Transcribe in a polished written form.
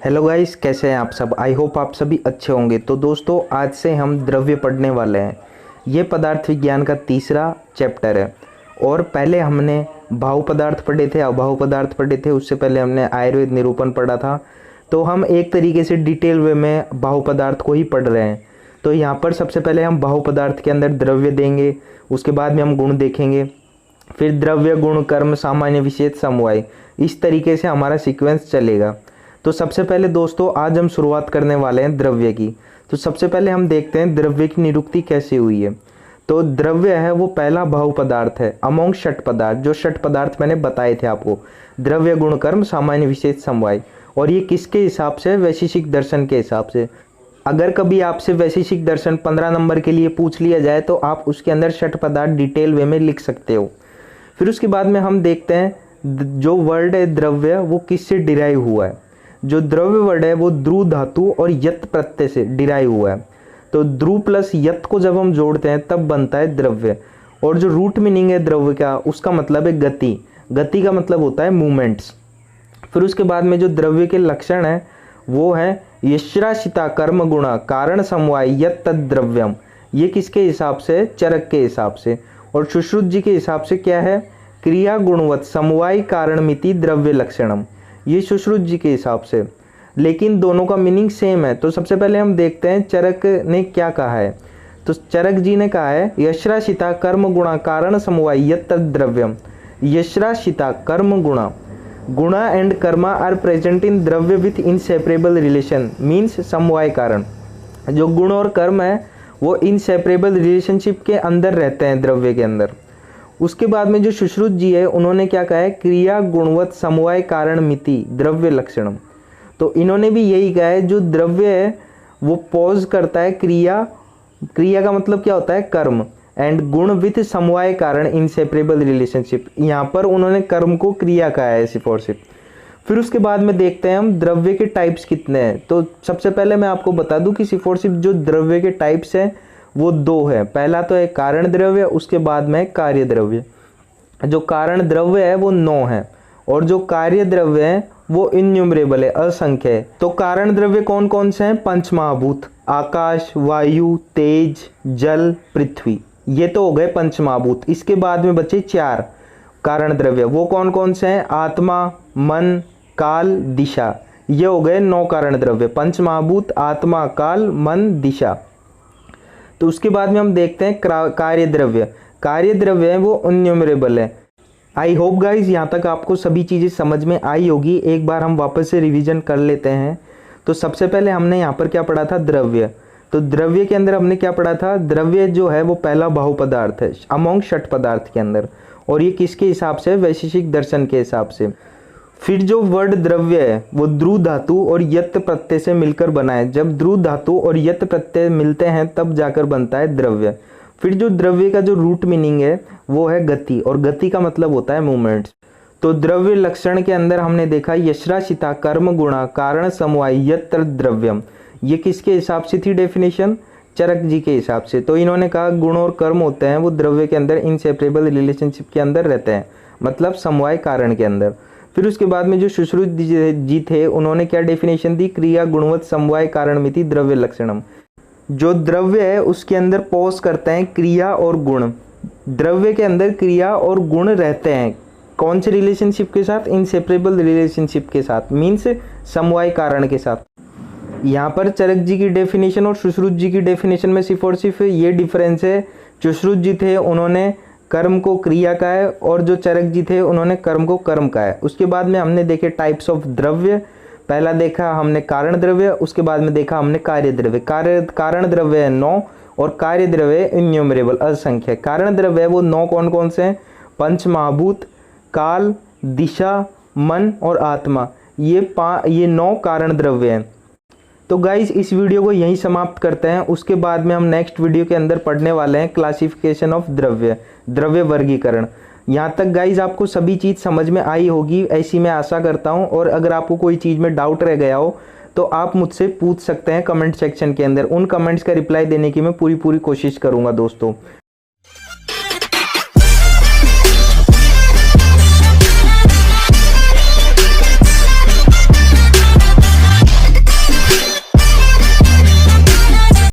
Hello guys, कैसे हैं आप सब। आई होप आप सभी अच्छे होंगे। तो दोस्तों, आज से हम द्रव्य पढ़ने वाले हैं। ये पदार्थ विज्ञान का तीसरा चैप्टर है। और पहले हमने भाव पदार्थ पढ़े थे, अभाव पदार्थ पढ़े थे। उससे पहले हमने आयुर्वेद निरूपण पढ़ा था। तो हम एक तरीके से डिटेल वे में भाव पदार्थ को ही पढ़ रहे हैं। तो यहाँ पर सबसे पहले हम भाव पदार्थ के अंदर द्रव्य देंगे, उसके बाद में हम गुण देखेंगे, फिर द्रव्य, गुण, कर्म, सामान्य, विशेष, समवाय। इस तरीके से हमारा सीक्वेंस चलेगा। तो सबसे पहले दोस्तों, आज हम शुरुआत करने वाले हैं द्रव्य की। तो सबसे पहले हम देखते हैं द्रव्य की निरुक्ति कैसे हुई है। तो द्रव्य है वो पहला भाव पदार्थ है अमोंग षट पदार्थ। जो षट पदार्थ मैंने बताए थे आपको, द्रव्य, गुण, कर्म, सामान्य, विशेष, समवाय। और ये किसके हिसाब से? वैशेषिक दर्शन के हिसाब से। अगर कभी आपसे वैशेषिक दर्शन 15 नंबर के लिए पूछ लिया जाए तो आप उसके अंदर षट पदार्थ डिटेल वे में लिख सकते हो। फिर उसके बाद में हम देखते हैं जो वर्ड है द्रव्य, वो किससे डिराइव हुआ है। जो द्रव्य वर्ड है वो ध्रुव धातु और यत प्रत्यय से डिराइव हुआ है। तो ध्रुव प्लस यत को जब हम जोड़ते हैं तब बनता है द्रव्य। और जो रूट मीनिंग है द्रव्य का, उसका मतलब है गति। गति का मतलब होता है मूवमेंट्स। फिर उसके बाद में जो द्रव्य के लक्षण है वो है यश्राशिता कर्म गुणा कारण समवाय यत तद द्रव्यम। ये किसके हिसाब से? चरक के हिसाब से। और सुश्रुत जी के हिसाब से क्या है? क्रिया गुणवत् समवाय कारणमिति द्रव्य लक्षणम। ये सुश्रुत जी के हिसाब से। लेकिन दोनों का मीनिंग सेम है। तो सबसे पहले हम देखते हैं चरक ने क्या कहा है। तो चरक जी ने कहा है यश्राशिता कर्म गुणा कारण समवाय यत तद द्रव्यम। यश्राशिता कर्म गुणा and karma are present in द्रव्य विथ इनसेपरेबल रिलेशन मीन्स समवाय कारण। जो गुण और कर्म है वो इनसेपरेबल रिलेशनशिप के अंदर रहते हैं द्रव्य के अंदर। उसके बाद में जो सुश्रुत जी है उन्होंने क्या कहा है? क्रिया गुणवत् समवाय कारण मिति द्रव्य लक्षणम। तो इन्होंने भी यही कहा है जो द्रव्य है वो पॉज करता है क्रिया का मतलब क्या होता है? कर्म। एंड गुण विथ समवाय कारण इनसेपरेबल रिलेशनशिप। यहाँ पर उन्होंने कर्म को क्रिया कहा है सिर्फ और सिर्फ। फिर उसके बाद में देखते हैं हम द्रव्य के टाइप्स कितने हैं। तो सबसे पहले मैं आपको बता दूं कि सिर्फ और सिर्फ जो द्रव्य के टाइप्स हैं वो दो है। पहला तो है कारण द्रव्य, उसके बाद में कार्य द्रव्य। जो कारण द्रव्य है वो 9 है और जो कार्य द्रव्य है वो इन्यूमरेबल है, असंख्य है। तो कारण द्रव्य कौन कौन से हैं? पंचमहाभूत, आकाश, वायु, तेज, जल, पृथ्वी। ये तो हो गए पंचमहाभूत। इसके बाद में बचे 4 कारण द्रव्य। वो कौन कौन से हैं? आत्मा, मन, काल, दिशा। ये हो गए 9 कारण द्रव्य। पंचमहाभूत, आत्मा, काल, मन, दिशा। तो उसके बाद में हम देखते हैं कार्य द्रव्य। कार्य द्रव्य है वो इन्यूमरेबल है। आई होप गाइज यहाँ तक आपको सभी चीज़ें समझ में आई होगी। एक बार हम वापस से रिवीजन कर लेते हैं। तो सबसे पहले हमने यहाँ पर क्या पढ़ा था? द्रव्य। तो द्रव्य के अंदर हमने क्या पढ़ा था? द्रव्य जो है वो पहला भाव पदार्थ है अमोंग षट पदार्थ के अंदर। और ये किसके हिसाब से? वैशेषिक दर्शन के हिसाब से। फिर जो वर्ड द्रव्य है वो ध्रुव धातु और यत प्रत्यय से मिलकर बना है। जब ध्रुव धातु और यत प्रत्यय मिलते हैं तब जाकर बनता है द्रव्य। फिर जो द्रव्य का जो रूट मीनिंग है वो है गति, और गति का मतलब होता है मूवमेंट्स। तो द्रव्य लक्षण के अंदर हमने देखा यश्राशिता कर्म गुणा कारण समवाय यत तद द्रव्यम। ये किसके हिसाब से थी डेफिनेशन? चरक जी के हिसाब से। तो इन्होंने कहा गुण और कर्म होते हैं वो द्रव्य के अंदर इनसेपरेबल रिलेशनशिप के अंदर रहते हैं, मतलब समवाय कारण के अंदर। फिर उसके बाद में जो सुश्रुत जी थे उन्होंने क्या डेफिनेशन दी? क्रिया गुणवत् समवाय कारणमिति द्रव्य लक्षणम। जो द्रव्य है उसके अंदर पॉज करते हैं क्रिया और गुण। द्रव्य के अंदर क्रिया और गुण रहते हैं। कौन से रिलेशनशिप के साथ? इनसेपरेबल रिलेशनशिप के साथ, मीन्स समवाय कारण के साथ। यहाँ पर चरक जी की डेफिनेशन और सुश्रुत जी की डेफिनेशन में सिर्फ और सिर्फ ये डिफरेंस है। सुश्रुत जी थे उन्होंने कर्म को क्रिया का है और जो चरक जी थे उन्होंने कर्म को कर्म का है। उसके बाद में हमने देखे टाइप्स ऑफ द्रव्य। पहला देखा हमने कारण द्रव्य, उसके बाद में देखा हमने कार्य द्रव्य। कारण द्रव्य है 9 और कार्य द्रव्य इन्यूमरेबल, असंख्य। कारण द्रव्य वो 9 कौन कौन से हैं? पंचमहाभूत, काल, दिशा, मन और आत्मा। ये 9 कारण द्रव्य हैं। तो गाइज इस वीडियो को यहीं समाप्त करते हैं। उसके बाद में हम नेक्स्ट वीडियो के अंदर पढ़ने वाले हैं क्लासिफिकेशन ऑफ द्रव्य वर्गीकरण। यहाँ तक गाइज आपको सभी चीज़ समझ में आई होगी, ऐसी मैं आशा करता हूँ। और अगर आपको कोई चीज़ में डाउट रह गया हो तो आप मुझसे पूछ सकते हैं कमेंट सेक्शन के अंदर। उन कमेंट्स का रिप्लाई देने की मैं पूरी कोशिश करूँगा दोस्तों।